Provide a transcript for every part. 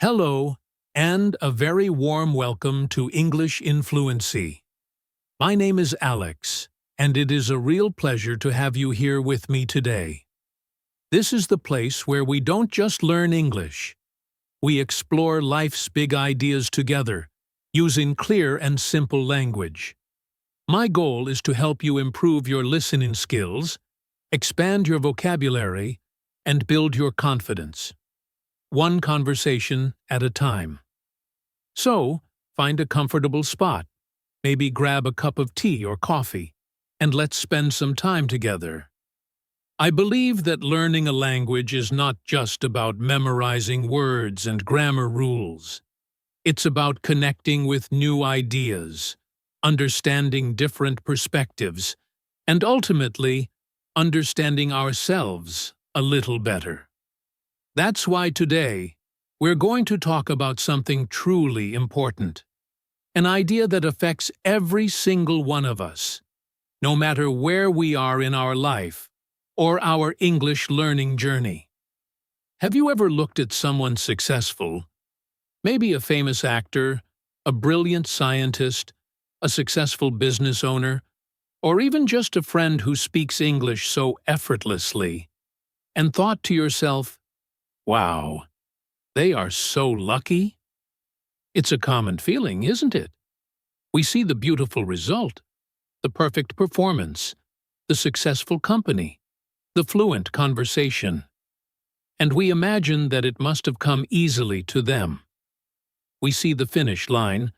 Hello, and a very warm welcome to English in Fluency. My name is Alex, and it is a real pleasure to have you here with me today. This is the place where we don't just learn English. We explore life's big ideas together, using clear and simple language. My goal is to help you improve your listening skills, expand your vocabulary, and build your confidence. One conversation at a time. So, find a comfortable spot, maybe grab a cup of tea or coffee, and let's spend some time together. I believe that learning a language is not just about memorizing words and grammar rules. It's about connecting with new ideas, understanding different perspectives, and ultimately, understanding ourselves a little better. That's why today, we're going to talk about something truly important. An idea that affects every single one of us, no matter where we are in our life or our English learning journey. Have you ever looked at someone successful? Maybe a famous actor, a brilliant scientist, a successful business owner, or even just a friend who speaks English so effortlessly, and thought to yourself, wow, they are so lucky? It's a common feeling, isn't it? We see the beautiful result, the perfect performance, the successful company, the fluent conversation, and we imagine that it must have come easily to them. We see the finish line,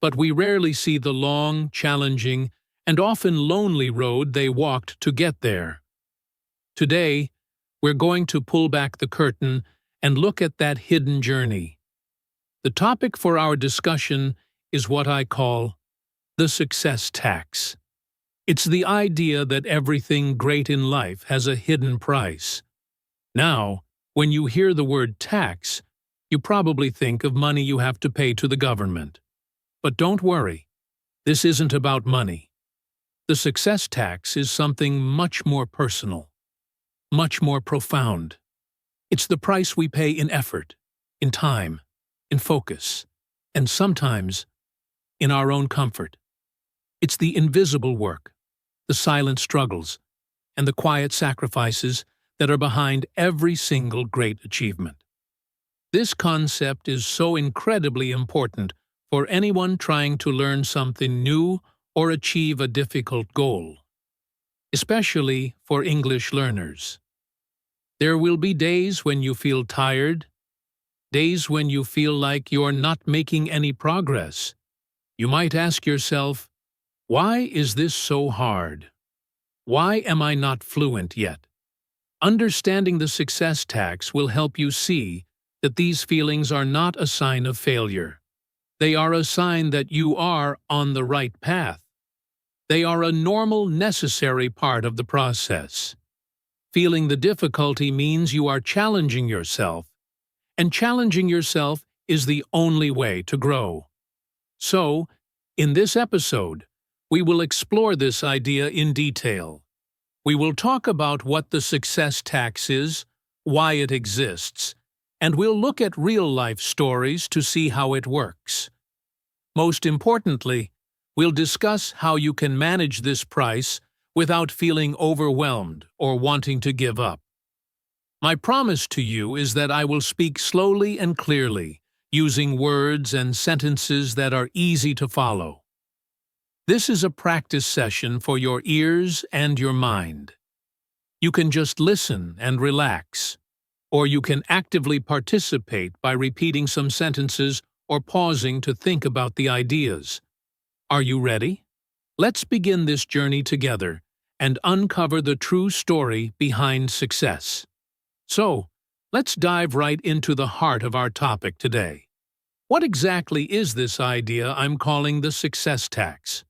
but we rarely see the long, challenging, and often lonely road they walked to get there. Today, we're going to pull back the curtain and look at that hidden journey. The topic for our discussion is what I call the success tax. It's the idea that everything great in life has a hidden price. Now, when you hear the word tax, you probably think of money you have to pay to the government. But don't worry, this isn't about money. The success tax is something much more personal, much more profound. It's the price we pay in effort, in time, in focus, and sometimes in our own comfort. It's the invisible work, the silent struggles, and the quiet sacrifices that are behind every single great achievement. This concept is so incredibly important for anyone trying to learn something new or achieve a difficult goal, especially for English learners. There will be days when you feel tired, days when you feel like you're not making any progress. You might ask yourself, why is this so hard? Why am I not fluent yet? Understanding the success tax will help you see that these feelings are not a sign of failure. They are a sign that you are on the right path. They are a normal, necessary part of the process. Feeling the difficulty means you are challenging yourself, and challenging yourself is the only way to grow. So, in this episode, we will explore this idea in detail. We will talk about what the success tax is, why it exists, and we'll look at real-life stories to see how it works. Most importantly, we'll discuss how you can manage this price without feeling overwhelmed or wanting to give up. My promise to you is that I will speak slowly and clearly, using words and sentences that are easy to follow. This is a practice session for your ears and your mind. You can just listen and relax, or you can actively participate by repeating some sentences or pausing to think about the ideas. Are you ready? Let's begin this journey together and uncover the true story behind success. So, let's dive right into the heart of our topic today. What exactly is this idea I'm calling the success tax?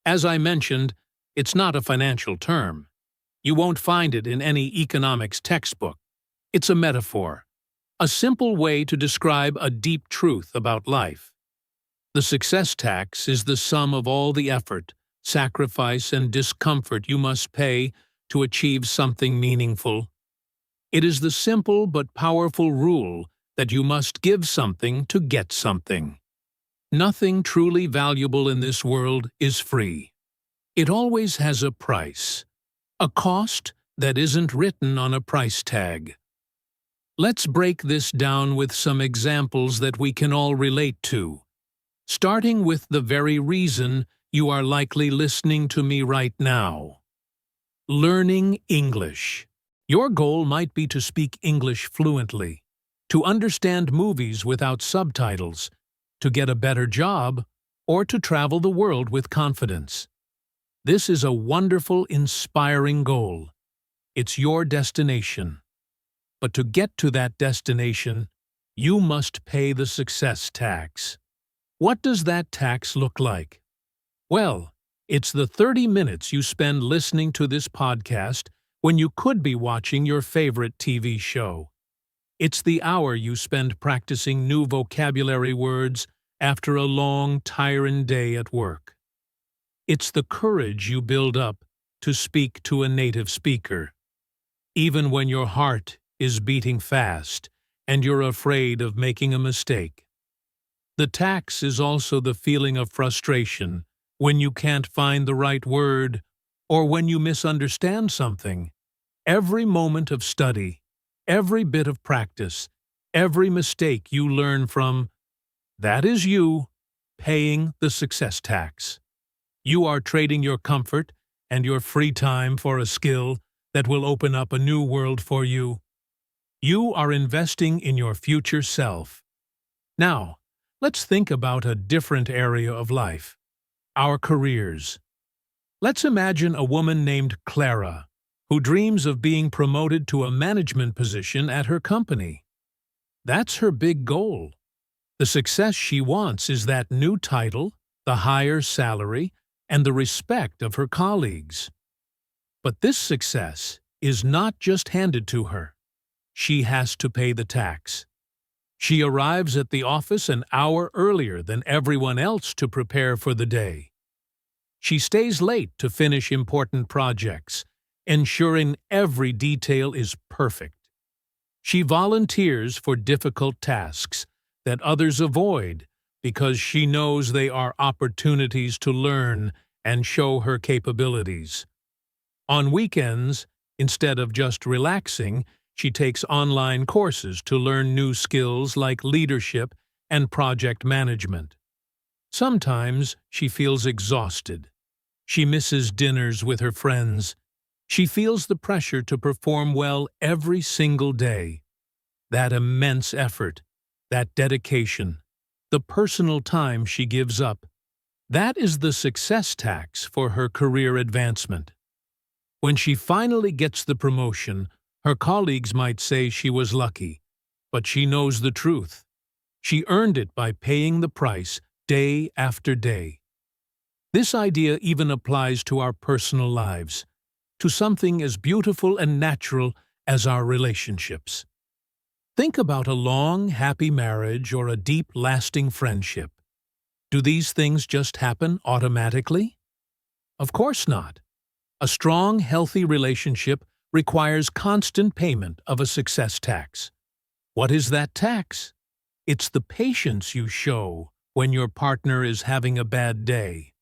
As I mentioned, it's not a financial term. You won't find it in any economics textbook. It's a metaphor, a simple way to describe a deep truth about life. The success tax is the sum of all the effort, sacrifice, and discomfort you must pay to achieve something meaningful. It is the simple but powerful rule that you must give something to get something. Nothing truly valuable in this world is free. It always has a price, a cost that isn't written on a price tag. Let's break this down with some examples that we can all relate to, starting with the very reason you are likely listening to me right now. Learning English. Your goal might be to speak English fluently, to understand movies without subtitles, to get a better job, or to travel the world with confidence. This is a wonderful, inspiring goal. It's your destination. But to get to that destination, you must pay the success tax. What does that tax look like? Well, it's the 30 minutes you spend listening to this podcast when you could be watching your favorite TV show. It's the hour you spend practicing new vocabulary words after a long, tiring day at work. It's the courage you build up to speak to a native speaker, even when your heart is beating fast and you're afraid of making a mistake. The tax is also the feeling of frustration when you can't find the right word or when you misunderstand something. Every moment of study, every bit of practice, every mistake you learn from, that is you paying the success tax. You are trading your comfort and your free time for a skill that will open up a new world for you. You are investing in your future self. Now, let's think about a different area of life. Our careers. Let's imagine a woman named Clara, who dreams of being promoted to a management position at her company. That's her big goal. The success she wants is that new title, the higher salary, and the respect of her colleagues. But this success is not just handed to her. She has to pay the tax. She arrives at the office an hour earlier than everyone else to prepare for the day. She stays late to finish important projects, ensuring every detail is perfect. She volunteers for difficult tasks that others avoid because she knows they are opportunities to learn and show her capabilities. On weekends, instead of just relaxing, she takes online courses to learn new skills like leadership and project management. Sometimes she feels exhausted. She misses dinners with her friends. She feels the pressure to perform well every single day. That immense effort, that dedication, the personal time she gives up, that is the success tax for her career advancement. When she finally gets the promotion, her colleagues might say she was lucky, but she knows the truth. She earned it by paying the price day after day. This idea even applies to our personal lives, to something as beautiful and natural as our relationships. Think about a long, happy marriage or a deep, lasting friendship. Do these things just happen automatically? Of course not. A strong, healthy relationship requires constant payment of a success tax. What is that tax? It's the patience you show when your partner is having a bad day.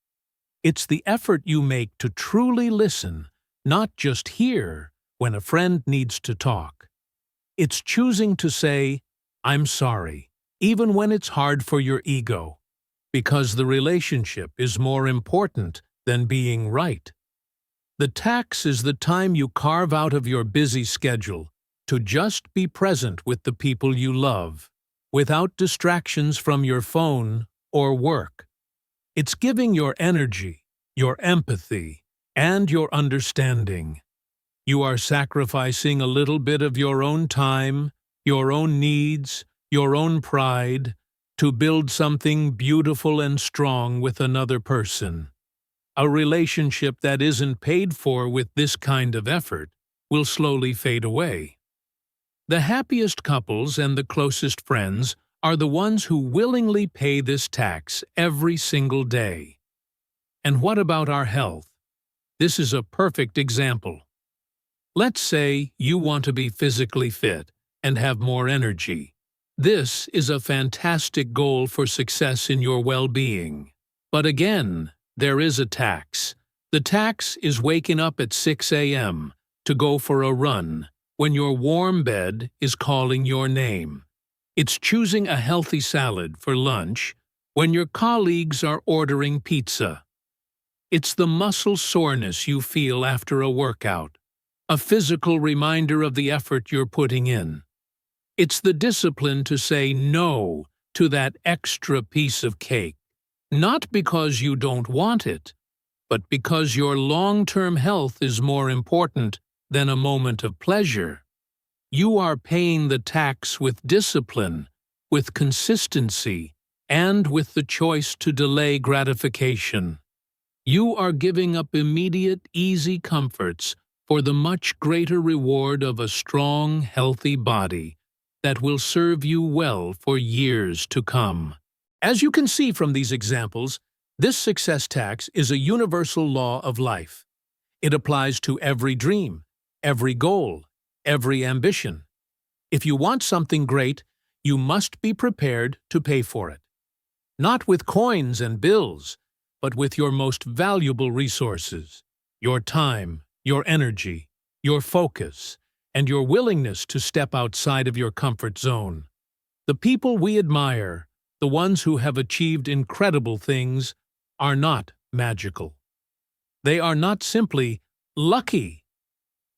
It's the effort you make to truly listen, not just hear, when a friend needs to talk. It's choosing to say, "I'm sorry," even when it's hard for your ego, because the relationship is more important than being right. The tax is the time you carve out of your busy schedule to just be present with the people you love, without distractions from your phone or work. It's giving your energy, your empathy, and your understanding. You are sacrificing a little bit of your own time, your own needs, your own pride, to build something beautiful and strong with another person. A relationship that isn't paid for with this kind of effort will slowly fade away. The happiest couples and the closest friends are the ones who willingly pay this tax every single day. And what about our health? This is a perfect example. Let's say you want to be physically fit and have more energy. This is a fantastic goal for success in your well-being. But again, there is a tax. The tax is waking up at 6 a.m. to go for a run when your warm bed is calling your name. It's choosing a healthy salad for lunch when your colleagues are ordering pizza. It's the muscle soreness you feel after a workout, a physical reminder of the effort you're putting in. It's the discipline to say no to that extra piece of cake, not because you don't want it, but because your long-term health is more important than a moment of pleasure. You are paying the tax with discipline, with consistency, and with the choice to delay gratification. You are giving up immediate, easy comforts for the much greater reward of a strong, healthy body that will serve you well for years to come. As you can see from these examples, this success tax is a universal law of life. It applies to every dream, every goal, every ambition. If you want something great, you must be prepared to pay for it. Not with coins and bills, but with your most valuable resources, your time, your energy, your focus, and your willingness to step outside of your comfort zone. The people we admire, the ones who have achieved incredible things, are not magical. They are not simply lucky.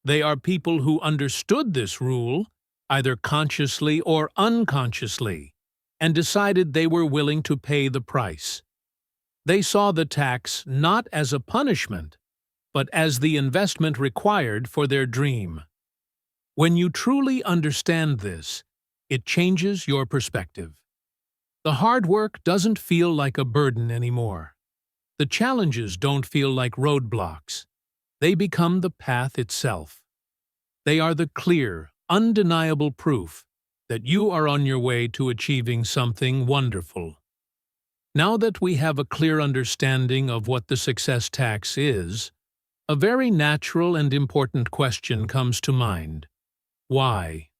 They are people who understood this rule, either consciously or unconsciously, and decided they were willing to pay the price. They saw the tax not as a punishment, but as the investment required for their dream. When you truly understand this, it changes your perspective. The hard work doesn't feel like a burden anymore. The challenges don't feel like roadblocks. They become the path itself. They are the clear, undeniable proof that you are on your way to achieving something wonderful. Now that we have a clear understanding of what the success tax is, a very natural and important question comes to mind. Why?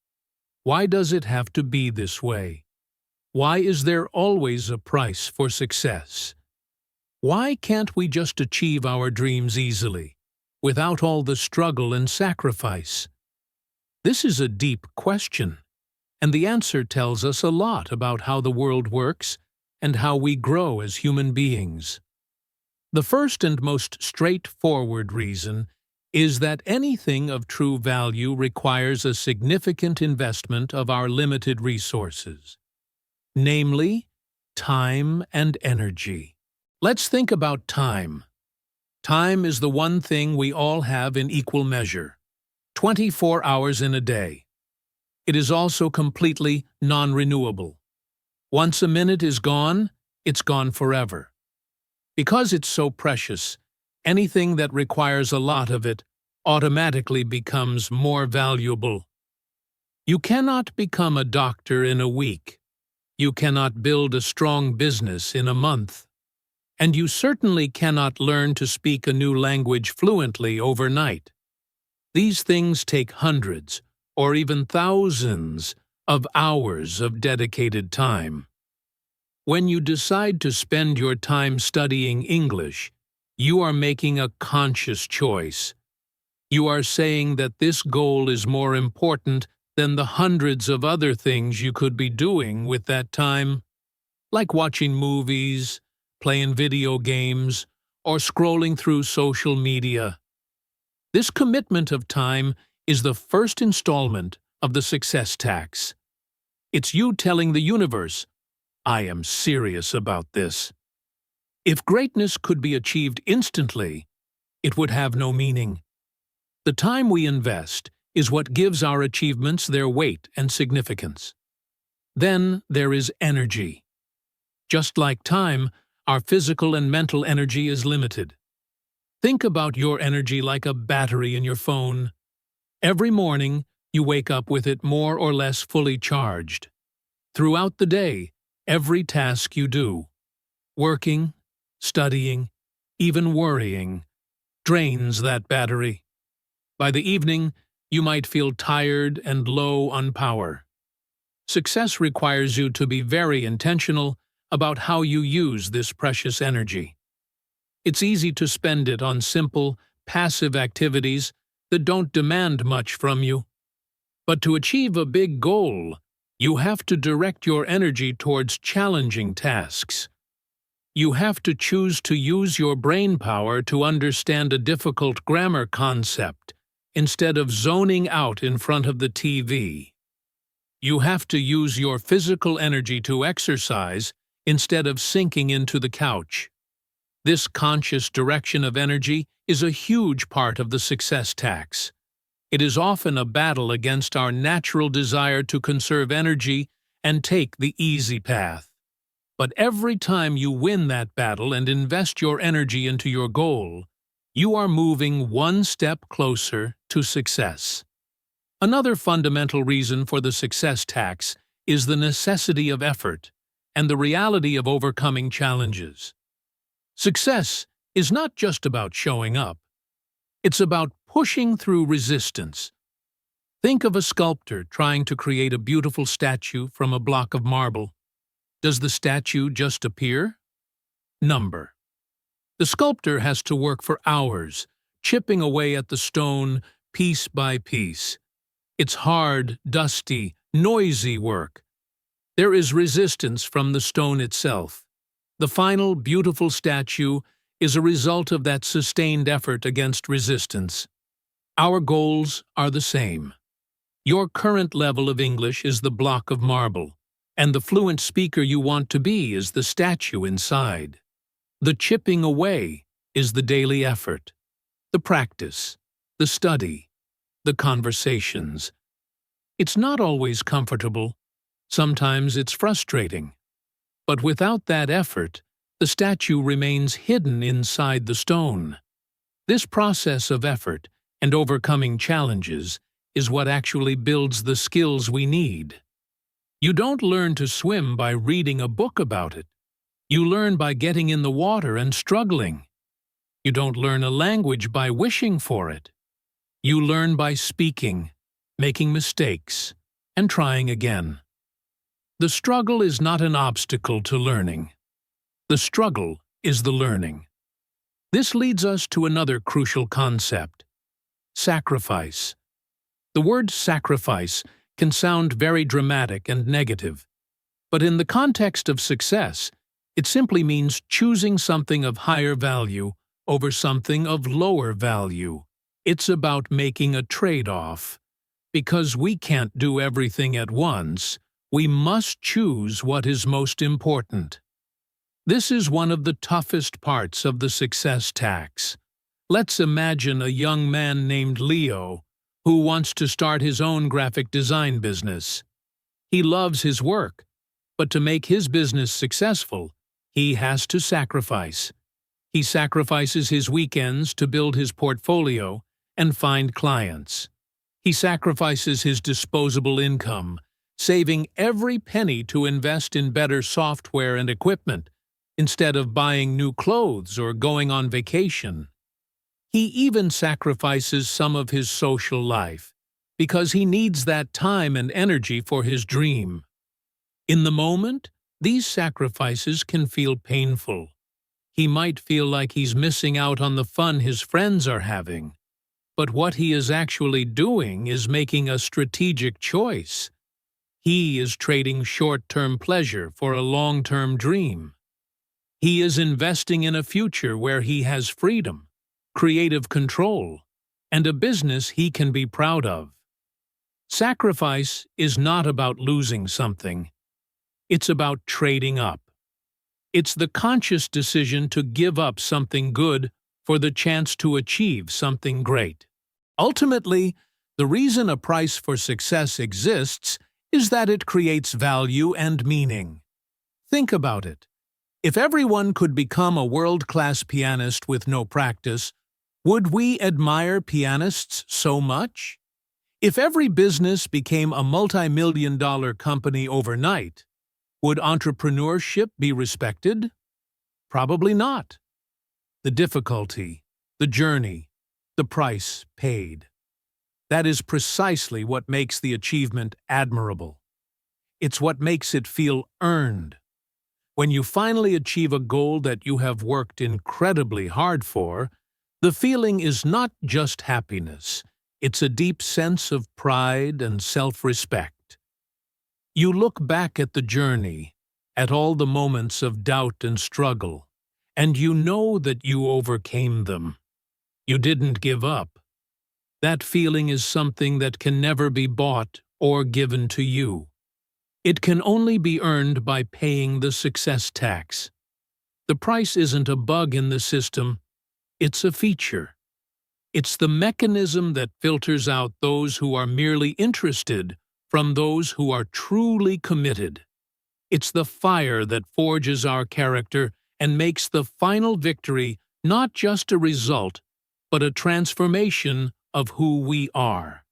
Why does it have to be this way? Why is there always a price for success? Why can't we just achieve our dreams easily, without all the struggle and sacrifice? This is a deep question, and the answer tells us a lot about how the world works and how we grow as human beings. The first and most straightforward reason is that anything of true value requires a significant investment of our limited resources, namely, time and energy. Let's think about time. Time is the one thing we all have in equal measure, 24 hours in a day. It is also completely non-renewable. Once a minute is gone, it's gone forever. Because it's so precious, anything that requires a lot of it automatically becomes more valuable. You cannot become a doctor in a week. You cannot build a strong business in a month. And you certainly cannot learn to speak a new language fluently overnight. These things take hundreds, or even thousands, of hours of dedicated time. When you decide to spend your time studying English, you are making a conscious choice. You are saying that this goal is more important than the hundreds of other things you could be doing with that time, like watching movies, playing video games, or scrolling through social media. This commitment of time is the first installment of the success tax. It's you telling the universe, I am serious about this. If greatness could be achieved instantly, it would have no meaning. The time we invest is what gives our achievements their weight and significance. Then there is energy. Just like time, our physical and mental energy is limited. Think about your energy like a battery in your phone. Every morning, you wake up with it more or less fully charged. Throughout the day, every task you do, working, studying, even worrying, drains that battery. By the evening, you might feel tired and low on power. Success requires you to be very intentional about how you use this precious energy. It's easy to spend it on simple, passive activities that don't demand much from you. But to achieve a big goal, you have to direct your energy towards challenging tasks. You have to choose to use your brain power to understand a difficult grammar concept instead of zoning out in front of the TV. You have to use your physical energy to exercise instead of sinking into the couch. This conscious direction of energy is a huge part of the success tax. It is often a battle against our natural desire to conserve energy and take the easy path. But every time you win that battle and invest your energy into your goal, you are moving one step closer to success. Another fundamental reason for the success tax is the necessity of effort and the reality of overcoming challenges. Success is not just about showing up. It's about pushing through resistance. Think of a sculptor trying to create a beautiful statue from a block of marble. Does the statue just appear? Number. The sculptor has to work for hours, chipping away at the stone piece by piece. It's hard, dusty, noisy work. There is resistance from the stone itself. The final, beautiful statue is a result of that sustained effort against resistance. Our goals are the same. Your current level of English is the block of marble, and the fluent speaker you want to be is the statue inside. The chipping away is the daily effort, the practice, the study, the conversations. It's not always comfortable. Sometimes it's frustrating. But without that effort, the statue remains hidden inside the stone. This process of effort and overcoming challenges is what actually builds the skills we need. You don't learn to swim by reading a book about it. You learn by getting in the water and struggling. You don't learn a language by wishing for it. You learn by speaking, making mistakes, and trying again. The struggle is not an obstacle to learning. The struggle is the learning. This leads us to another crucial concept: sacrifice. The word sacrifice can sound very dramatic and negative, but in the context of success, it simply means choosing something of higher value over something of lower value. It's about making a trade-off. Because we can't do everything at once, we must choose what is most important. This is one of the toughest parts of the success tax. Let's imagine a young man named Leo who wants to start his own graphic design business. He loves his work, but to make his business successful, he has to sacrifice. He sacrifices his weekends to build his portfolio and find clients. He sacrifices his disposable income, saving every penny to invest in better software and equipment, instead of buying new clothes or going on vacation. He even sacrifices some of his social life, because he needs that time and energy for his dream. In the moment, these sacrifices can feel painful. He might feel like he's missing out on the fun his friends are having. But what he is actually doing is making a strategic choice. He is trading short-term pleasure for a long-term dream. He is investing in a future where he has freedom, creative control, and a business he can be proud of. Sacrifice is not about losing something. It's about trading up. It's the conscious decision to give up something good for the chance to achieve something great. Ultimately, the reason a price for success exists is that it creates value and meaning. Think about it. If everyone could become a world-class pianist with no practice, would we admire pianists so much? If every business became a multi-million-dollar company overnight, would entrepreneurship be respected? Probably not. The difficulty, the journey, the price paid. That is precisely what makes the achievement admirable. It's what makes it feel earned. When you finally achieve a goal that you have worked incredibly hard for, the feeling is not just happiness. It's a deep sense of pride and self-respect. You look back at the journey, at all the moments of doubt and struggle, and you know that you overcame them. You didn't give up. That feeling is something that can never be bought or given to you. It can only be earned by paying the success tax. The price isn't a bug in the system, it's a feature. It's the mechanism that filters out those who are merely interested from those who are truly committed. It's the fire that forges our character and makes the final victory not just a result, but a transformation of who we are.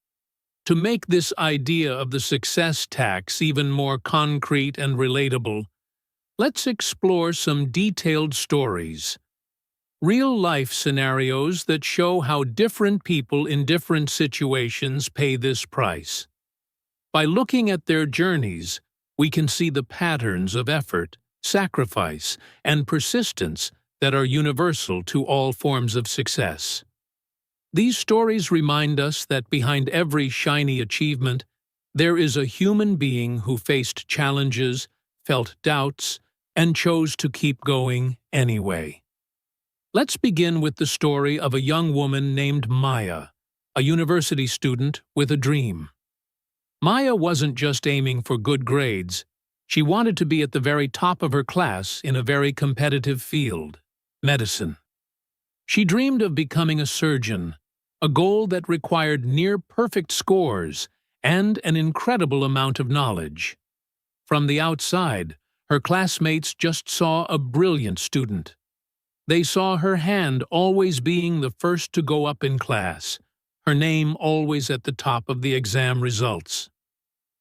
To make this idea of the success tax even more concrete and relatable, let's explore some detailed stories. Real-life scenarios that show how different people in different situations pay this price. By looking at their journeys, we can see the patterns of effort, sacrifice, and persistence that are universal to all forms of success. These stories remind us that behind every shiny achievement, there is a human being who faced challenges, felt doubts, and chose to keep going anyway. Let's begin with the story of a young woman named Maya, a university student with a dream. Maya wasn't just aiming for good grades. She wanted to be at the very top of her class in a very competitive field, medicine. She dreamed of becoming a surgeon, a goal that required near-perfect scores and an incredible amount of knowledge. From the outside, her classmates just saw a brilliant student. They saw her hand always being the first to go up in class, her name always at the top of the exam results.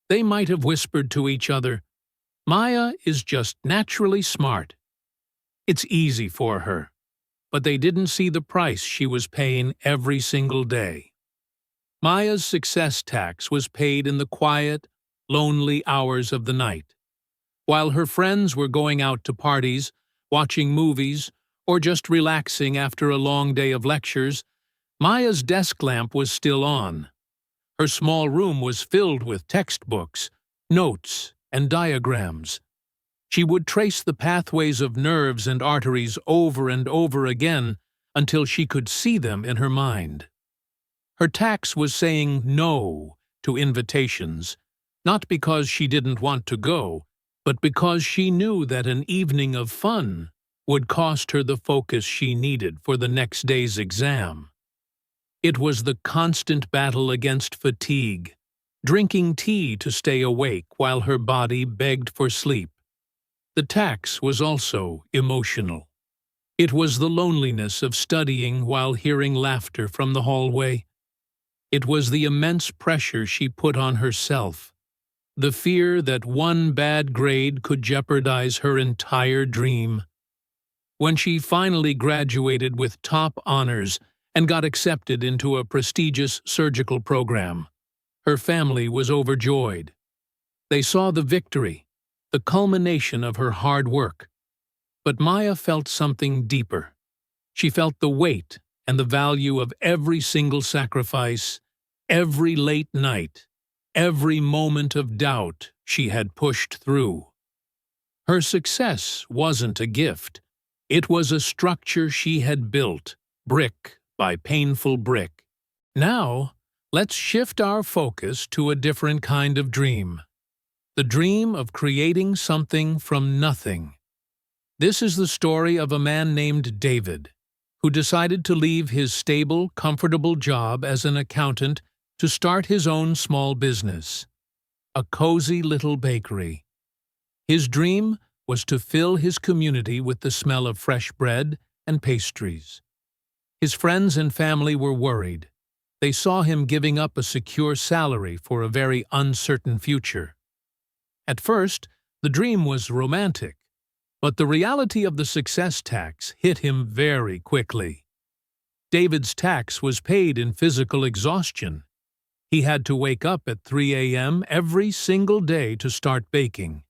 They might have whispered to each other, "Maya is just naturally smart. It's easy for her." But they didn't see the price she was paying every single day. Maya's success tax was paid in the quiet, lonely hours of the night. While her friends were going out to parties, watching movies, or just relaxing after a long day of lectures, Maya's desk lamp was still on. Her small room was filled with textbooks, notes, and diagrams. She would trace the pathways of nerves and arteries over and over again until she could see them in her mind. Her tax was saying no to invitations, not because she didn't want to go, but because she knew that an evening of fun would cost her the focus she needed for the next day's exam. It was the constant battle against fatigue, drinking tea to stay awake while her body begged for sleep. The tax was also emotional. It was the loneliness of studying while hearing laughter from the hallway. It was the immense pressure she put on herself, the fear that one bad grade could jeopardize her entire dream. When she finally graduated with top honors and got accepted into a prestigious surgical program, her family was overjoyed. They saw the victory, the culmination of her hard work. But Maya felt something deeper. She felt the weight and the value of every single sacrifice, every late night, every moment of doubt she had pushed through. Her success wasn't a gift. It was a structure she had built, brick by painful brick. Now, let's shift our focus to a different kind of dream. The dream of creating something from nothing. This is the story of a man named David, who decided to leave his stable, comfortable job as an accountant to start his own small business, a cozy little bakery. His dream was to fill his community with the smell of fresh bread and pastries. His friends and family were worried. They saw him giving up a secure salary for a very uncertain future. At first, the dream was romantic, but the reality of the success tax hit him very quickly. David's tax was paid in physical exhaustion. He had to wake up at 3 a.m. every single day to start baking.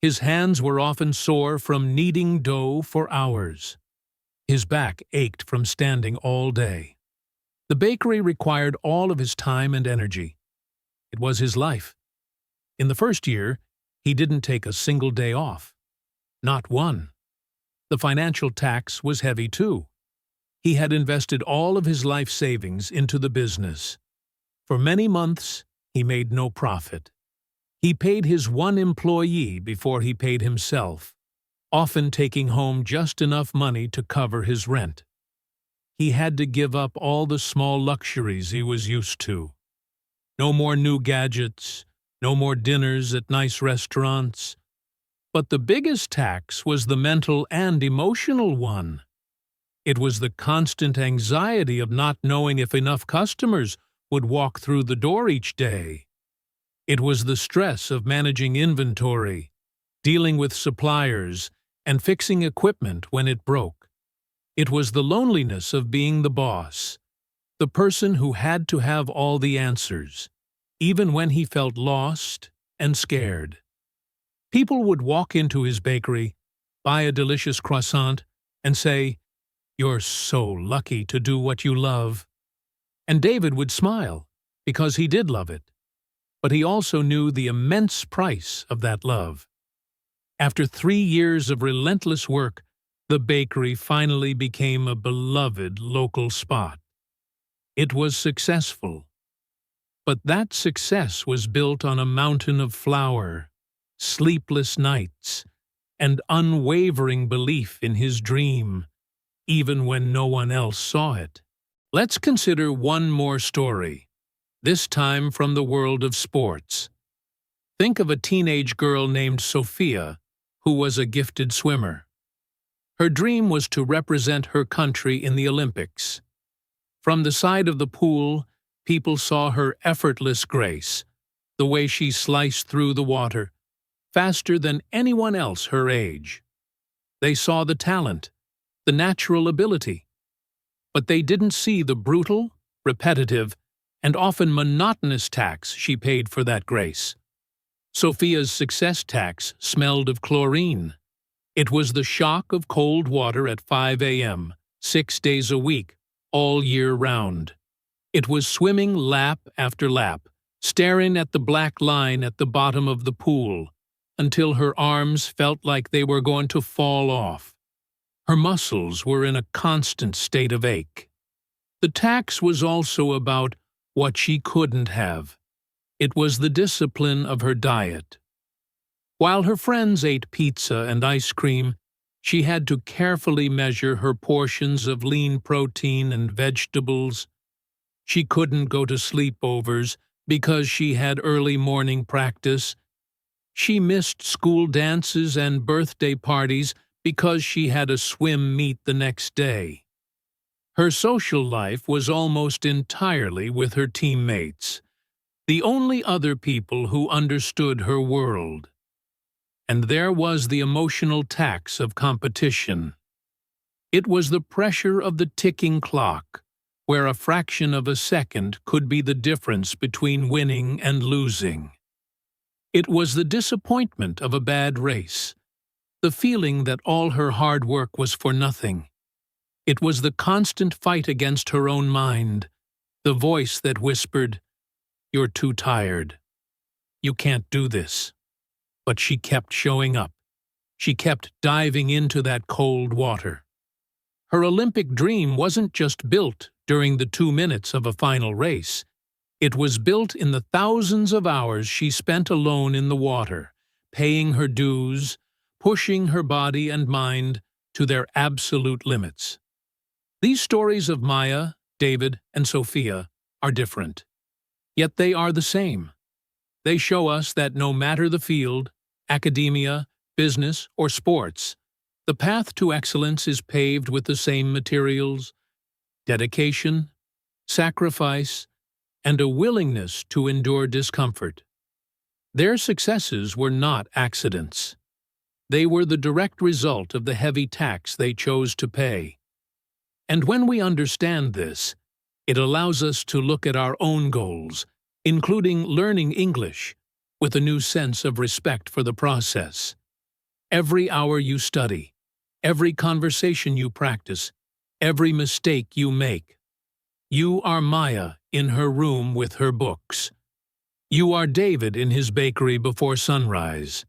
His hands were often sore from kneading dough for hours. His back ached from standing all day. The bakery required all of his time and energy. It was his life. In the first year, he didn't take a single day off. Not one. The financial tax was heavy too. He had invested all of his life savings into the business. For many months, he made no profit. He paid his one employee before he paid himself, often taking home just enough money to cover his rent. He had to give up all the small luxuries he was used to. No more new gadgets, no more dinners at nice restaurants. But the biggest tax was the mental and emotional one. It was the constant anxiety of not knowing if enough customers would walk through the door each day. It was the stress of managing inventory, dealing with suppliers, and fixing equipment when it broke. It was the loneliness of being the boss, the person who had to have all the answers, even when he felt lost and scared. People would walk into his bakery, buy a delicious croissant, and say, "You're so lucky to do what you love." And David would smile, because he did love it. But he also knew the immense price of that love. After 3 years of relentless work, the bakery finally became a beloved local spot. It was successful. But that success was built on a mountain of flour, sleepless nights, and unwavering belief in his dream, even when no one else saw it. Let's consider one more story, this time from the world of sports. Think of a teenage girl named Sophia, who was a gifted swimmer. Her dream was to represent her country in the Olympics. From the side of the pool, people saw her effortless grace, the way she sliced through the water, faster than anyone else her age. They saw the talent, the natural ability. But they didn't see the brutal, repetitive, and often monotonous tax she paid for that grace. Sophia's success tax smelled of chlorine. It was the shock of cold water at 5 a.m., 6 days a week, all year round. It was swimming lap after lap, staring at the black line at the bottom of the pool, until her arms felt like they were going to fall off. Her muscles were in a constant state of ache. The tax was also about what she couldn't have. It was the discipline of her diet. While her friends ate pizza and ice cream, she had to carefully measure her portions of lean protein and vegetables. She couldn't go to sleepovers because she had early morning practice. She missed school dances and birthday parties because she had a swim meet the next day. Her social life was almost entirely with her teammates, the only other people who understood her world. And there was the emotional tax of competition. It was the pressure of the ticking clock, where a fraction of a second could be the difference between winning and losing. It was the disappointment of a bad race, the feeling that all her hard work was for nothing. It was the constant fight against her own mind, the voice that whispered, "You're too tired. You can't do this." But she kept showing up. She kept diving into that cold water. Her Olympic dream wasn't just built during the 2 minutes of a final race. It was built in the thousands of hours she spent alone in the water, paying her dues, pushing her body and mind to their absolute limits. These stories of Maya, David, and Sophia are different. Yet they are the same. They show us that no matter the field, academia, business, or sports, the path to excellence is paved with the same materials: dedication, sacrifice, and a willingness to endure discomfort. Their successes were not accidents. They were the direct result of the heavy tax they chose to pay. And when we understand this, It allows us to look at our own goals, including learning English, with a new sense of respect for the process. Every hour you study, every conversation you practice, every mistake you make. You are Maya in her room with her books. You are David in his bakery before sunrise.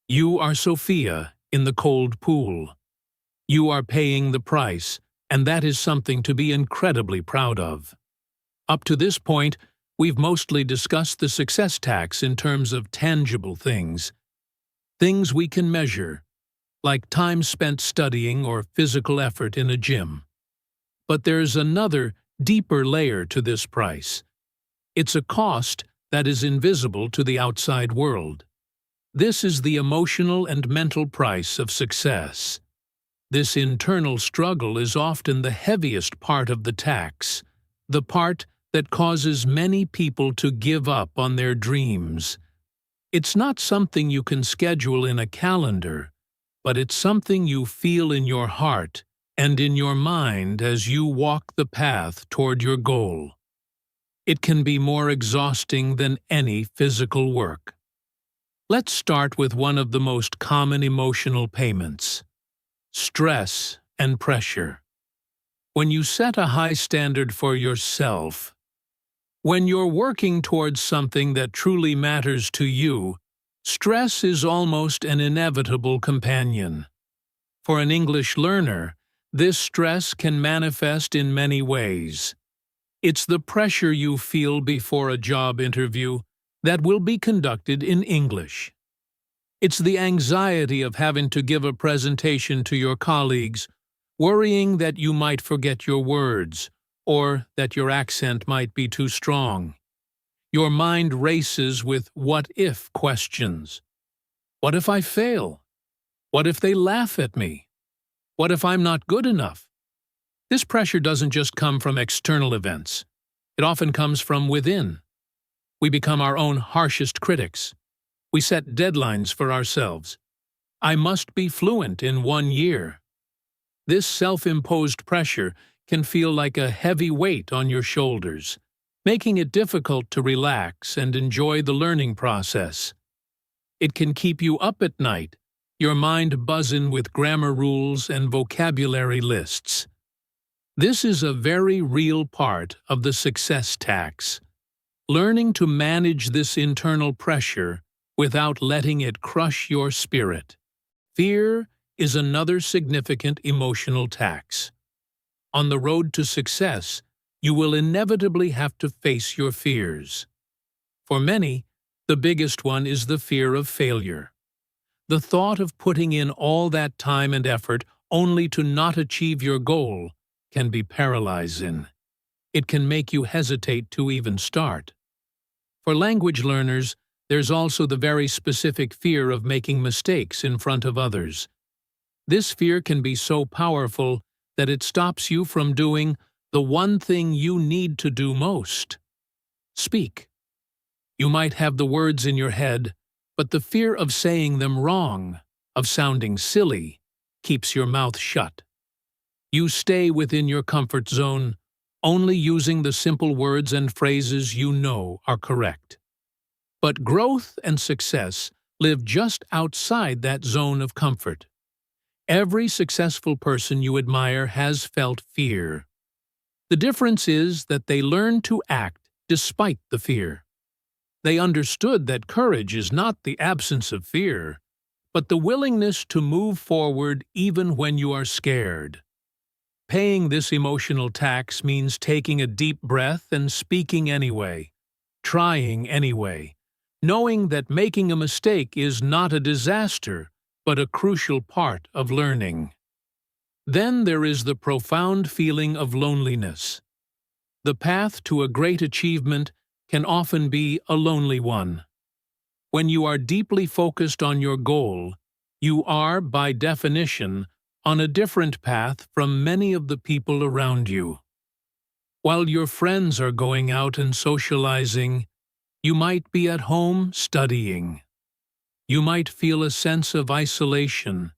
You are Sophia in the cold pool. You are paying the price, and that is something to be incredibly proud of. Up to this point, we've mostly discussed the success tax in terms of tangible things. Things we can measure, like time spent studying or physical effort in a gym. But there's another, deeper layer to this price. It's a cost that is invisible to the outside world. This is the emotional and mental price of success. This internal struggle is often the heaviest part of the tax, the part that causes many people to give up on their dreams. It's not something you can schedule in a calendar, but it's something you feel in your heart and in your mind as you walk the path toward your goal. It can be more exhausting than any physical work. Let's start with one of the most common emotional payments: stress and pressure. When you set a high standard for yourself, when you're working towards something that truly matters to you, stress is almost an inevitable companion. For an English learner, this stress can manifest in many ways. It's the pressure you feel before a job interview that will be conducted in English. It's the anxiety of having to give a presentation to your colleagues, worrying that you might forget your words, or that your accent might be too strong. Your mind races with what-if questions. What if I fail? What if they laugh at me? What if I'm not good enough? This pressure doesn't just come from external events. It often comes from within. We become our own harshest critics. We set deadlines for ourselves. I must be fluent in 1 year. This self-imposed pressure can feel like a heavy weight on your shoulders, making it difficult to relax and enjoy the learning process. It can keep you up at night, your mind buzzing with grammar rules and vocabulary lists. This is a very real part of the success tax. Learning to manage this internal pressure without letting it crush your spirit. Fear is another significant emotional tax. On the road to success, you will inevitably have to face your fears. For many, the biggest one is the fear of failure. The thought of putting in all that time and effort only to not achieve your goal can be paralyzing. It can make you hesitate to even start. For language learners, there's also the very specific fear of making mistakes in front of others. This fear can be so powerful that it stops you from doing the one thing you need to do most: speak. You might have the words in your head, but the fear of saying them wrong, of sounding silly, keeps your mouth shut. You stay within your comfort zone, only using the simple words and phrases you know are correct. But growth and success live just outside that zone of comfort. Every successful person you admire has felt fear. The difference is that they learned to act despite the fear. They understood that courage is not the absence of fear, but the willingness to move forward even when you are scared. Paying this emotional tax means taking a deep breath and speaking anyway, trying anyway, knowing that making a mistake is not a disaster, but a crucial part of learning. Then there is the profound feeling of loneliness. The path to a great achievement can often be a lonely one. When you are deeply focused on your goal, you are, by definition, on a different path from many of the people around you. While your friends are going out and socializing, you might be at home studying. You might feel a sense of isolation,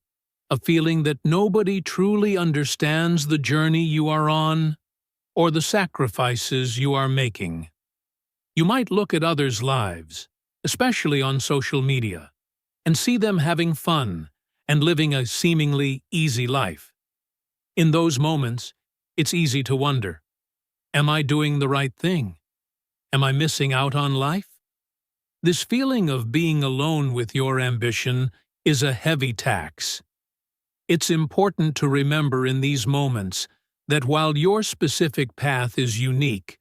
a feeling that nobody truly understands the journey you are on. or the sacrifices you are making. You might look at others' lives, especially on social media, and see them having fun and living a seemingly easy life. In those moments, it's easy to wonder, am I doing the right thing? Am I missing out on life? This feeling of being alone with your ambition is a heavy tax. It's important to remember in these moments that while your specific path is unique,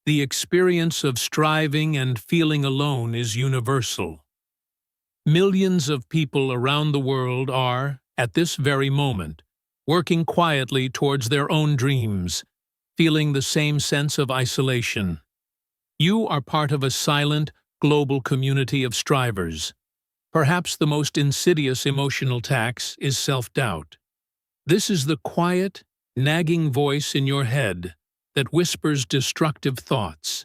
the experience of striving and feeling alone is universal. Millions of people around the world are, at this very moment, working quietly towards their own dreams, feeling the same sense of isolation. You are part of a silent, global community of strivers. Perhaps the most insidious emotional tax is self-doubt. This is the quiet, nagging voice in your head that whispers destructive thoughts.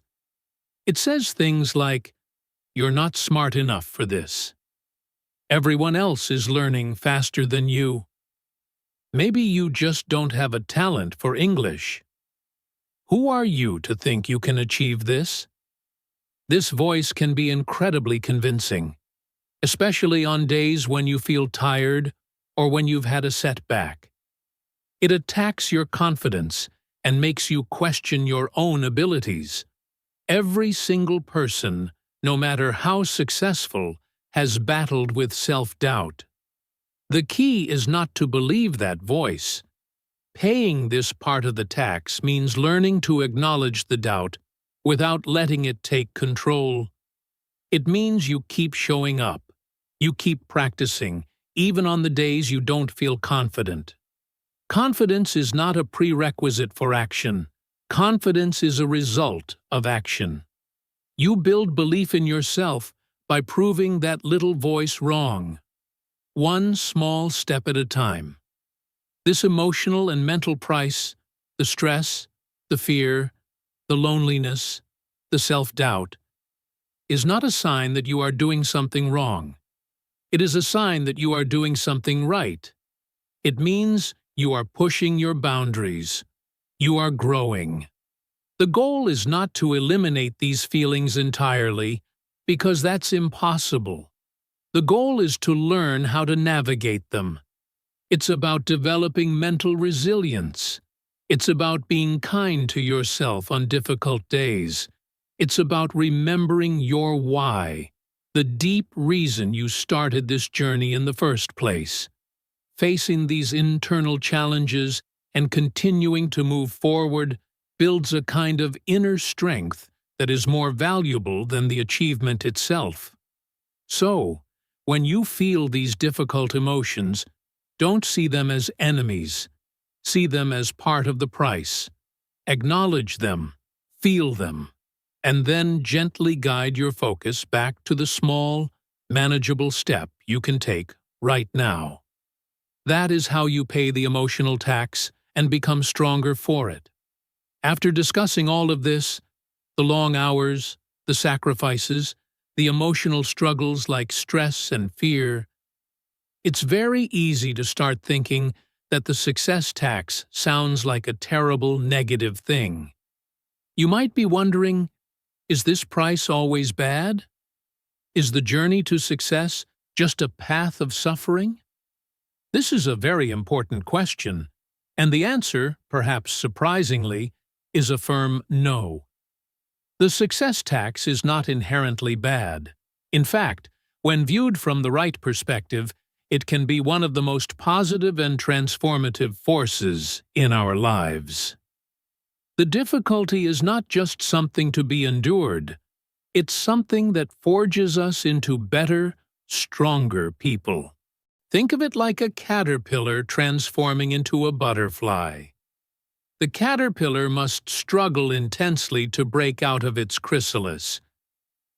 It says things like, "You're not smart enough for this. Everyone else is learning faster than you. Maybe you just don't have a talent for English. Who are you to think you can achieve this?" This voice can be incredibly convincing, especially on days when you feel tired or when you've had a setback. It attacks your confidence and makes you question your own abilities. Every single person, no matter how successful, has battled with self-doubt. The key is not to believe that voice. Paying this part of the tax means learning to acknowledge the doubt without letting it take control. It means you keep showing up. You keep practicing, even on the days you don't feel confident. Confidence is not a prerequisite for action. Confidence is a result of action. You build belief in yourself by proving that little voice wrong, one small step at a time. This emotional and mental price, the stress, the fear, the loneliness, the self-doubt, is not a sign that you are doing something wrong. It is a sign that you are doing something right. It means you are pushing your boundaries. You are growing. The goal is not to eliminate these feelings entirely, because that's impossible. The goal is to learn how to navigate them. It's about developing mental resilience. It's about being kind to yourself on difficult days. It's about remembering your why, the deep reason you started this journey in the first place. Facing these internal challenges and continuing to move forward builds a kind of inner strength that is more valuable than the achievement itself. So, when you feel these difficult emotions, don't see them as enemies. See them as part of the price. Acknowledge them, feel them, and then gently guide your focus back to the small, manageable step you can take right now. That is how you pay the emotional tax and become stronger for it. After discussing all of this, the long hours, the sacrifices, the emotional struggles like stress and fear, it's very easy to start thinking that the success tax sounds like a terrible negative thing. You might be wondering, is this price always bad? Is the journey to success just a path of suffering? This is a very important question, and the answer, perhaps surprisingly, is a firm no. The success tax is not inherently bad. In fact, when viewed from the right perspective, it can be one of the most positive and transformative forces in our lives. The difficulty is not just something to be endured. It's something that forges us into better, stronger people. Think of it like a caterpillar transforming into a butterfly. The caterpillar must struggle intensely to break out of its chrysalis.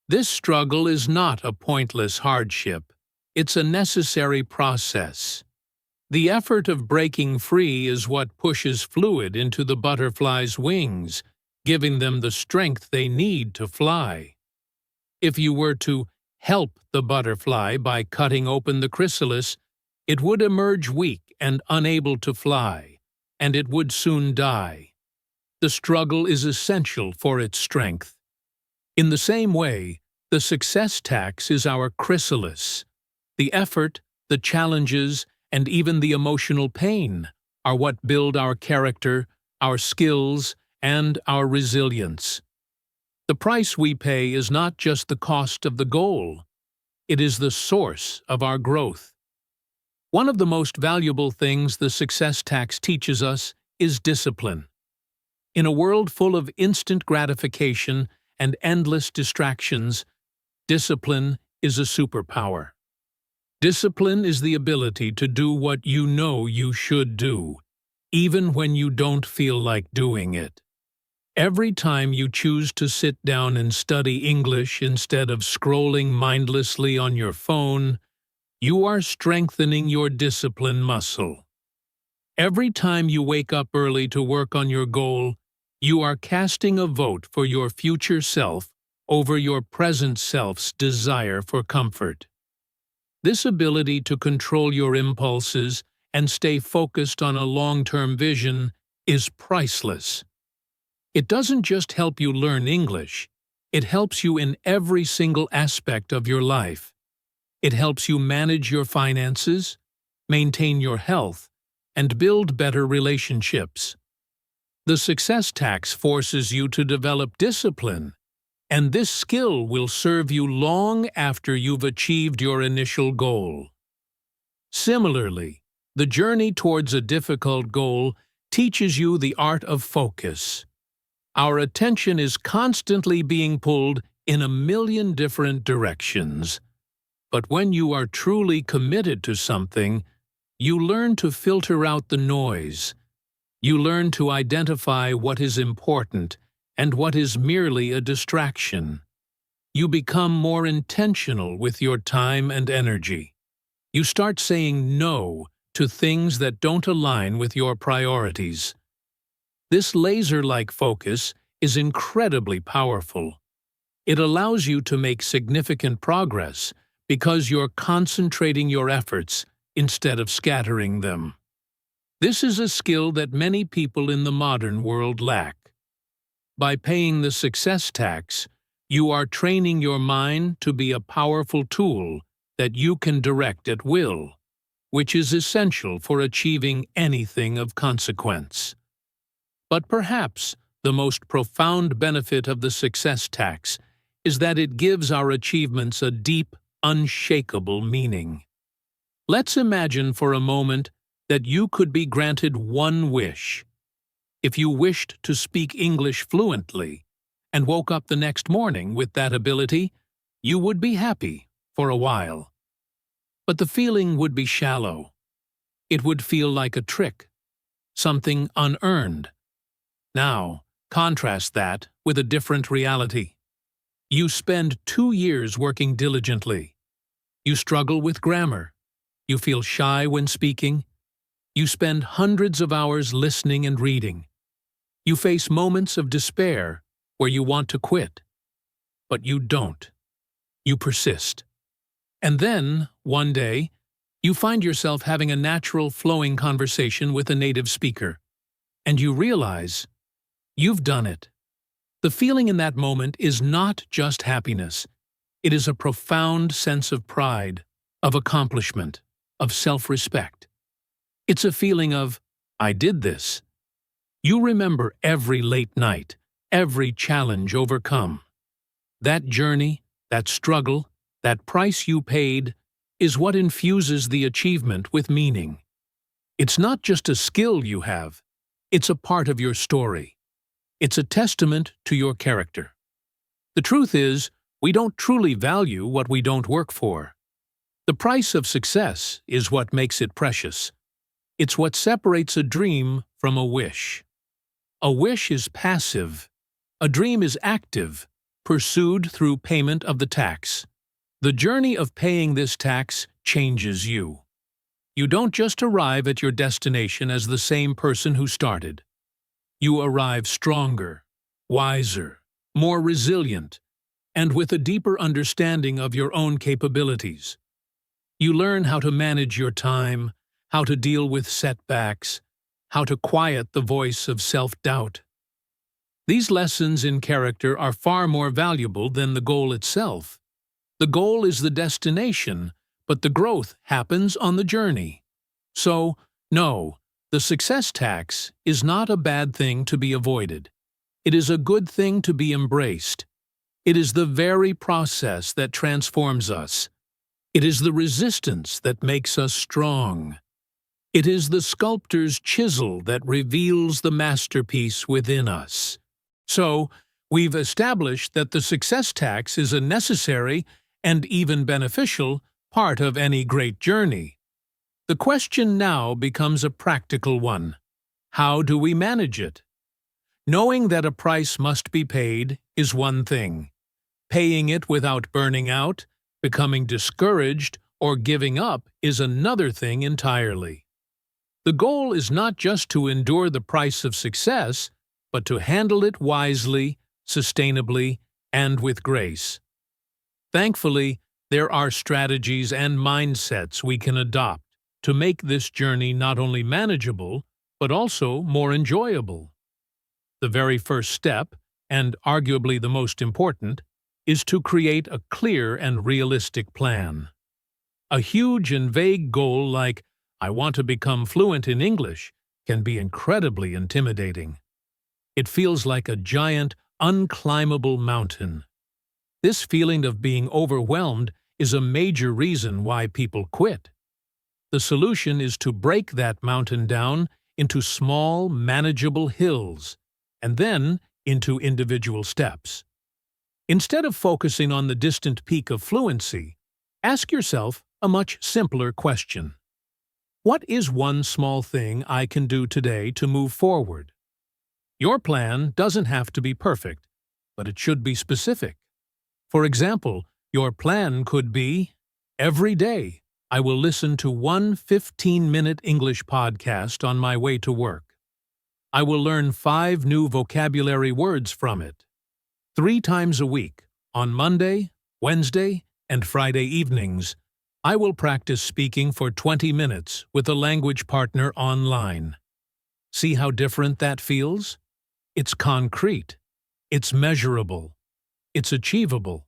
This struggle is not a pointless hardship. It's a necessary process. The effort of breaking free is what pushes fluid into the butterfly's wings, giving them the strength they need to fly. If you were to help the butterfly by cutting open the chrysalis, it would emerge weak and unable to fly, and it would soon die. the struggle is essential for its strength. In the same way, the success tax is our chrysalis. The effort, the challenges, and even the emotional pain are what build our character, our skills, and our resilience. The price we pay is not just the cost of the goal, it is the source of our growth. One of the most valuable things the success tax teaches us is discipline. In a world full of instant gratification and endless distractions, discipline is a superpower. Discipline is the ability to do what you know you should do, even when you don't feel like doing it. Every time you choose to sit down and study English instead of scrolling mindlessly on your phone, you are strengthening your discipline muscle. Every time you wake up early to work on your goal, you are casting a vote for your future self over your present self's desire for comfort. This ability to control your impulses and stay focused on a long-term vision is priceless. It doesn't just help you learn English, it helps you in every single aspect of your life. It helps you manage your finances, maintain your health, and build better relationships. The success tax forces you to develop discipline, and this skill will serve you long after you've achieved your initial goal. Similarly, the journey towards a difficult goal teaches you the art of focus. Our attention is constantly being pulled in a million different directions. But when you are truly committed to something, you learn to filter out the noise. You learn to identify what is important and what is merely a distraction. You become more intentional with your time and energy. You start saying no to things that don't align with your priorities. This laser-like focus is incredibly powerful. It allows you to make significant progress because you're concentrating your efforts instead of scattering them. This is a skill that many people in the modern world lack. By paying the success tax, you are training your mind to be a powerful tool that you can direct at will, which is essential for achieving anything of consequence. But perhaps the most profound benefit of the success tax is that it gives our achievements a deep, unshakable meaning. Let's imagine for a moment that you could be granted one wish. If you wished to speak English fluently and woke up the next morning with that ability, you would be happy for a while. But the feeling would be shallow. It would feel like a trick, something unearned. Now, contrast that with a different reality. You spend 2 years working diligently. You struggle with grammar. You feel shy when speaking. You spend hundreds of hours listening and reading. You face moments of despair where you want to quit. But you don't. You persist. And then, one day, you find yourself having a natural, flowing conversation with a native speaker. And you realize you've done it. The feeling in that moment is not just happiness. It is a profound sense of pride, of accomplishment, of self-respect. It's a feeling of, I did this. You remember every late night, every challenge overcome. That journey, that struggle, that price you paid, is what infuses the achievement with meaning. It's not just a skill you have, it's a part of your story. It's a testament to your character. The truth is, we don't truly value what we don't work for. The price of success is what makes it precious. It's what separates a dream from a wish. A wish is passive. A dream is active, pursued through payment of the tax. The journey of paying this tax changes you. You don't just arrive at your destination as the same person who started. You arrive stronger, wiser, more resilient, and with a deeper understanding of your own capabilities. You learn how to manage your time, how to deal with setbacks, how to quiet the voice of self-doubt. These lessons in character are far more valuable than the goal itself. The goal is the destination, but the growth happens on the journey. So, no, the success tax is not a bad thing to be avoided. It is a good thing to be embraced. It is the very process that transforms us. It is the resistance that makes us strong. It is the sculptor's chisel that reveals the masterpiece within us. So, we've established that the success tax is a necessary and even beneficial part of any great journey. The question now becomes a practical one. How do we manage it? Knowing that a price must be paid is one thing. Paying it without burning out, becoming discouraged, or giving up is another thing entirely. The goal is not just to endure the price of success, but to handle it wisely, sustainably, and with grace. Thankfully, there are strategies and mindsets we can adopt to make this journey not only manageable, but also more enjoyable. The very first step, and arguably the most important, is to create a clear and realistic plan. A huge and vague goal like, "I want to become fluent in English," can be incredibly intimidating. It feels like a giant, unclimbable mountain. This feeling of being overwhelmed is a major reason why people quit. The solution is to break that mountain down into small, manageable hills, and then into individual steps. Instead of focusing on the distant peak of fluency, ask yourself a much simpler question. What is one small thing I can do today to move forward? Your plan doesn't have to be perfect, but it should be specific. For example, your plan could be, every day, I will listen to one 15-minute English podcast on my way to work. I will learn 5 new vocabulary words from it. 3 times a week, on Monday, Wednesday, and Friday evenings, I will practice speaking for 20 minutes with a language partner online. See how different that feels? It's concrete. It's measurable. It's achievable.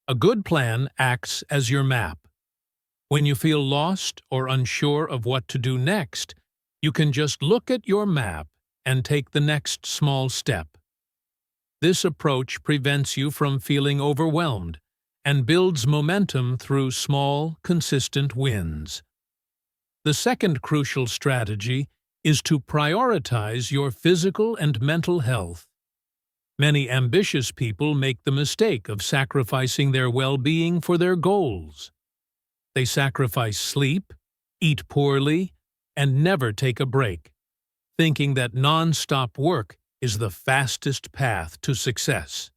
A good plan acts as your map. When you feel lost or unsure of what to do next, you can just look at your map and take the next small step. This approach prevents you from feeling overwhelmed and builds momentum through small, consistent wins. The second crucial strategy is to prioritize your physical and mental health. Many ambitious people make the mistake of sacrificing their well-being for their goals. They sacrifice sleep, eat poorly, and never take a break, thinking that non-stop work is the fastest path to success.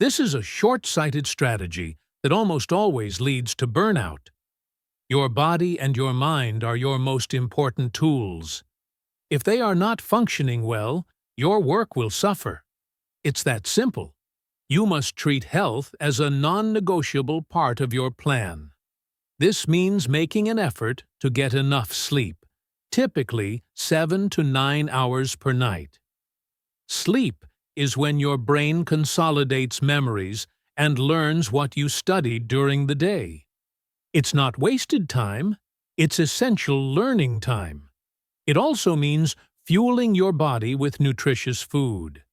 This is a short-sighted strategy that almost always leads to burnout. Your body and your mind are your most important tools. If they are not functioning well, your work will suffer. It's that simple. You must treat health as a non-negotiable part of your plan. This means making an effort to get enough sleep, typically 7 to 9 hours per night. Sleep is when your brain consolidates memories and learns what you studied during the day. It's not wasted time, it's essential learning time. It also means fueling your body with nutritious food.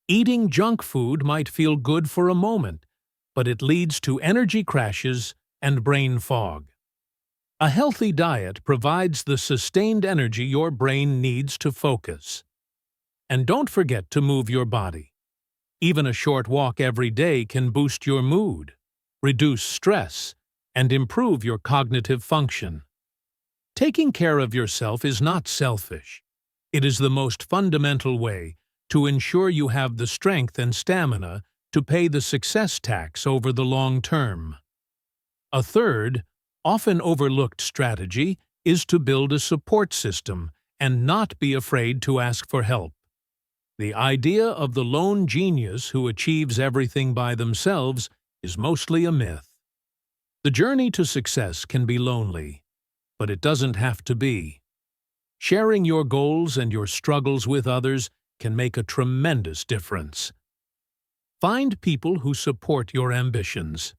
Eating junk food might feel good for a moment, but it leads to energy crashes and brain fog. A healthy diet provides the sustained energy your brain needs to focus. And don't forget to move your body. Even a short walk every day can boost your mood, reduce stress, and improve your cognitive function. Taking care of yourself is not selfish. It is the most fundamental way to ensure you have the strength and stamina to pay the success tax over the long term. A third, often overlooked strategy is to build a support system and not be afraid to ask for help. The idea of the lone genius who achieves everything by themselves is mostly a myth. The journey to success can be lonely, but it doesn't have to be. Sharing your goals and your struggles with others can make a tremendous difference. Find people who support your ambitions.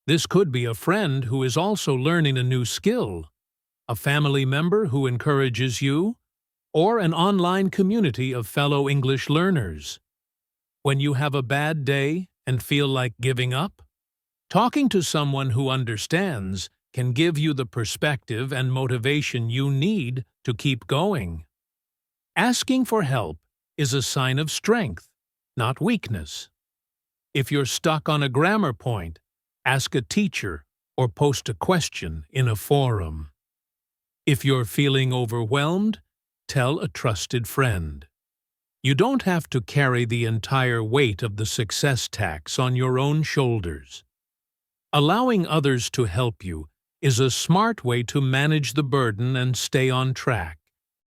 This could be a friend who is also learning a new skill, a family member who encourages you, or an online community of fellow English learners. When you have a bad day and feel like giving up, talking to someone who understands can give you the perspective and motivation you need to keep going. Asking for help is a sign of strength, not weakness. If you're stuck on a grammar point, ask a teacher or post a question in a forum. If you're feeling overwhelmed, tell a trusted friend. You don't have to carry the entire weight of the success tax on your own shoulders. Allowing others to help you is a smart way to manage the burden and stay on track.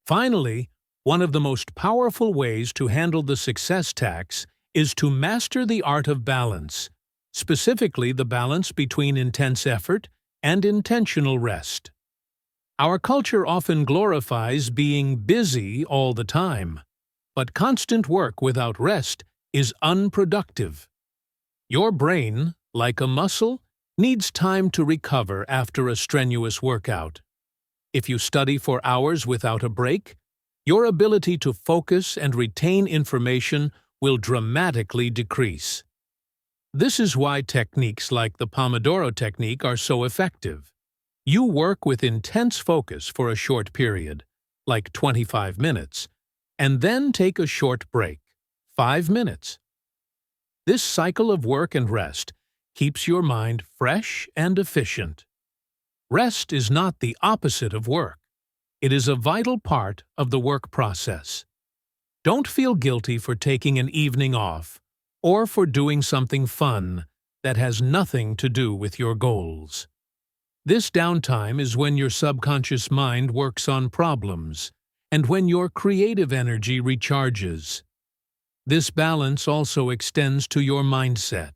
Finally, one of the most powerful ways to handle the success tax is to master the art of balance, specifically the balance between intense effort and intentional rest. Our culture often glorifies being busy all the time, but constant work without rest is unproductive. Your brain, like a muscle, needs time to recover after a strenuous workout. If you study for hours without a break, your ability to focus and retain information will dramatically decrease. This is why techniques like the Pomodoro technique are so effective. You work with intense focus for a short period, like 25 minutes, and then take a short break, 5 minutes. This cycle of work and rest keeps your mind fresh and efficient. Rest is not the opposite of work. It is a vital part of the work process. Don't feel guilty for taking an evening off or for doing something fun that has nothing to do with your goals. This downtime is when your subconscious mind works on problems and when your creative energy recharges. This balance also extends to your mindset.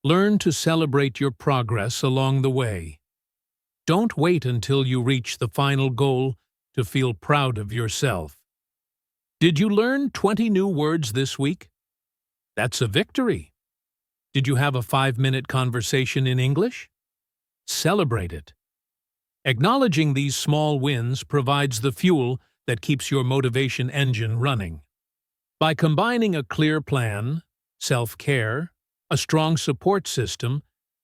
Learn to celebrate your progress along the way. Don't wait until you reach the final goal to feel proud of yourself. Did you learn 20 new words this week? That's a victory. Did you have a 5-minute conversation in English? Celebrate it. Acknowledging these small wins provides the fuel that keeps your motivation engine running. By combining a clear plan, self-care, a strong support system,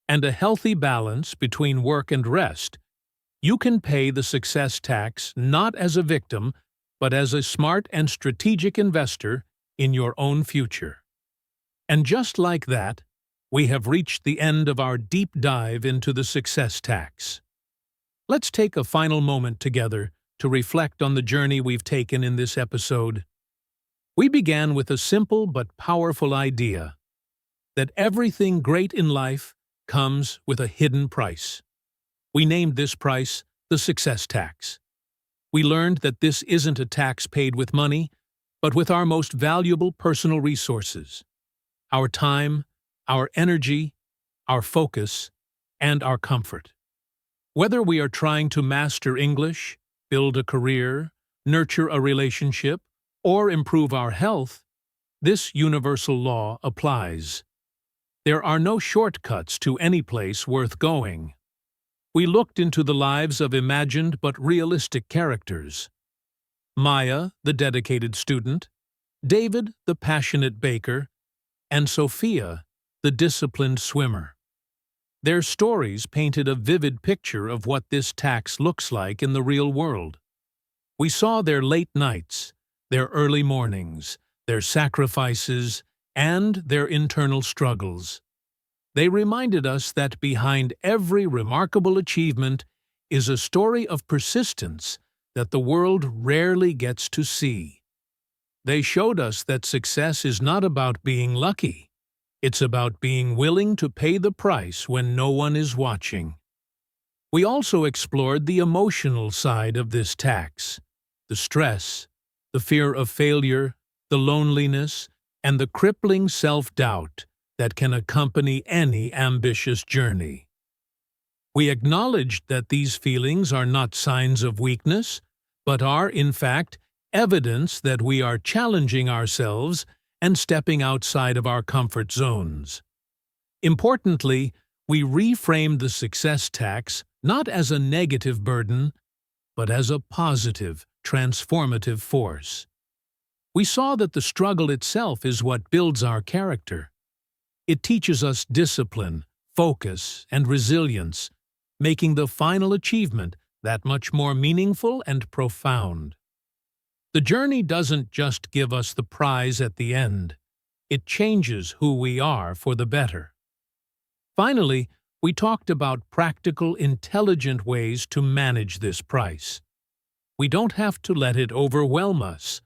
and a healthy balance between work and rest, you can pay the success tax not as a victim, but as a smart and strategic investor in your own future. And just like that, we have reached the end of our deep dive into the success tax. Let's take a final moment together to reflect on the journey we've taken in this episode. We began with a simple but powerful idea that everything great in life comes with a hidden price. We named this price the success tax. We learned that this isn't a tax paid with money, but with our most valuable personal resources: our time, our energy, our focus, and our comfort. Whether we are trying to master English, build a career, nurture a relationship, or improve our health, this universal law applies. There are no shortcuts to any place worth going. We looked into the lives of imagined but realistic characters: Maya, the dedicated student; David, the passionate baker; and Sophia, the disciplined swimmer. Their stories painted a vivid picture of what this tax looks like in the real world. We saw their late nights, their early mornings, their sacrifices, and their internal struggles. They reminded us that behind every remarkable achievement is a story of persistence that the world rarely gets to see. They showed us that success is not about being lucky. It's about being willing to pay the price when no one is watching. We also explored the emotional side of this tax: the stress, the fear of failure, the loneliness, and the crippling self-doubt that can accompany any ambitious journey. We acknowledged that these feelings are not signs of weakness, but are, in fact, evidence that we are challenging ourselves and stepping outside of our comfort zones. Importantly, we reframed the success tax not as a negative burden, but as a positive, transformative force. We saw that the struggle itself is what builds our character. It teaches us discipline, focus, and resilience, making the final achievement that much more meaningful and profound. The journey doesn't just give us the prize at the end. It changes who we are for the better. Finally, we talked about practical, intelligent ways to manage this price. We don't have to let it overwhelm us.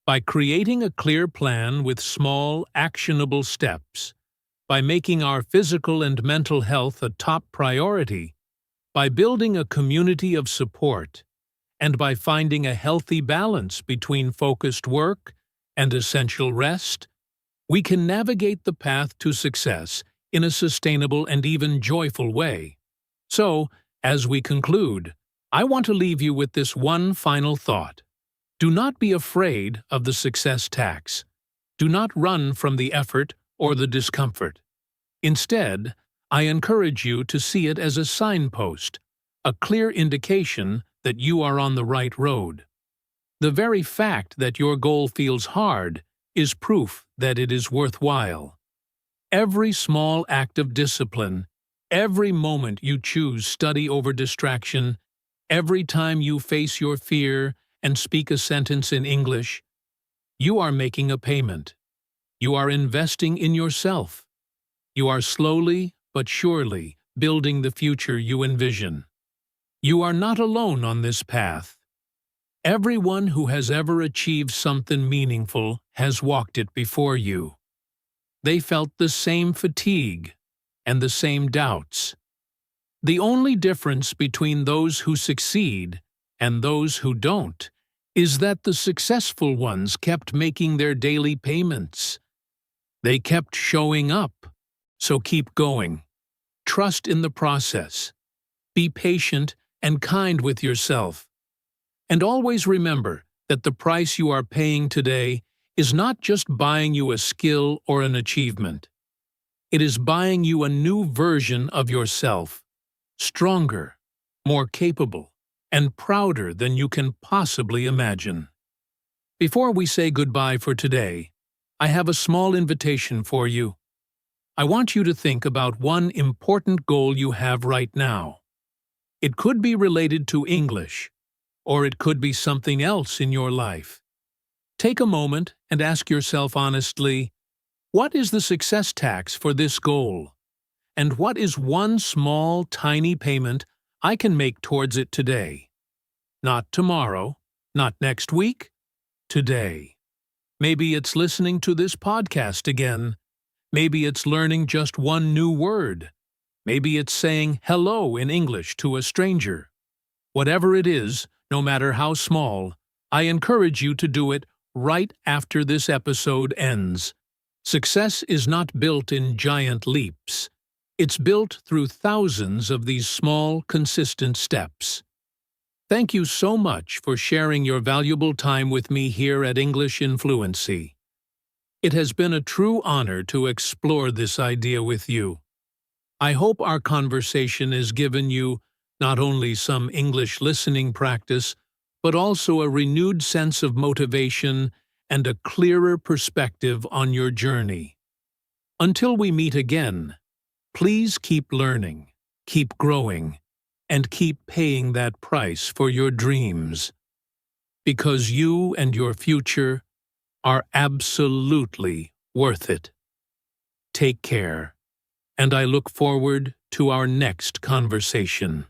By creating a clear plan with small, actionable steps, by making our physical and mental health a top priority, by building a community of support, and by finding a healthy balance between focused work and essential rest, we can navigate the path to success in a sustainable and even joyful way. So, as we conclude, I want to leave you with this one final thought. Do not be afraid of the success tax. Do not run from the effort or the discomfort. Instead, I encourage you to see it as a signpost, a clear indication that you are on the right road. The very fact that your goal feels hard is proof that it is worthwhile. Every small act of discipline, every moment you choose study over distraction, every time you face your fear and speak a sentence in English, you are making a payment. You are investing in yourself. You are slowly but surely building the future you envision. You are not alone on this path. Everyone who has ever achieved something meaningful has walked it before you. They felt the same fatigue and the same doubts. The only difference between those who succeed and those who don't is that the successful ones kept making their daily payments. They kept showing up, so keep going. Trust in the process. Be patient and kind with yourself. And always remember that the price you are paying today is not just buying you a skill or an achievement. It is buying you a new version of yourself, stronger, more capable, and prouder than you can possibly imagine. Before we say goodbye for today, I have a small invitation for you. I want you to think about one important goal you have right now. It could be related to English, or it could be something else in your life. Take a moment and ask yourself honestly, what is the success tax for this goal? And what is one small, tiny payment I can make towards it today? Not tomorrow, not next week, today. Maybe it's listening to this podcast again. Maybe it's learning just one new word. Maybe it's saying hello in English to a stranger. Whatever it is, no matter how small, I encourage you to do it right after this episode ends. Success is not built in giant leaps. It's built through thousands of these small, consistent steps. Thank you so much for sharing your valuable time with me here at English in Fluency. It has been a true honor to explore this idea with you. I hope our conversation has given you not only some English listening practice, but also a renewed sense of motivation and a clearer perspective on your journey. Until we meet again, please keep learning, keep growing, and keep paying that price for your dreams. Because you and your future are absolutely worth it. Take care, and I look forward to our next conversation.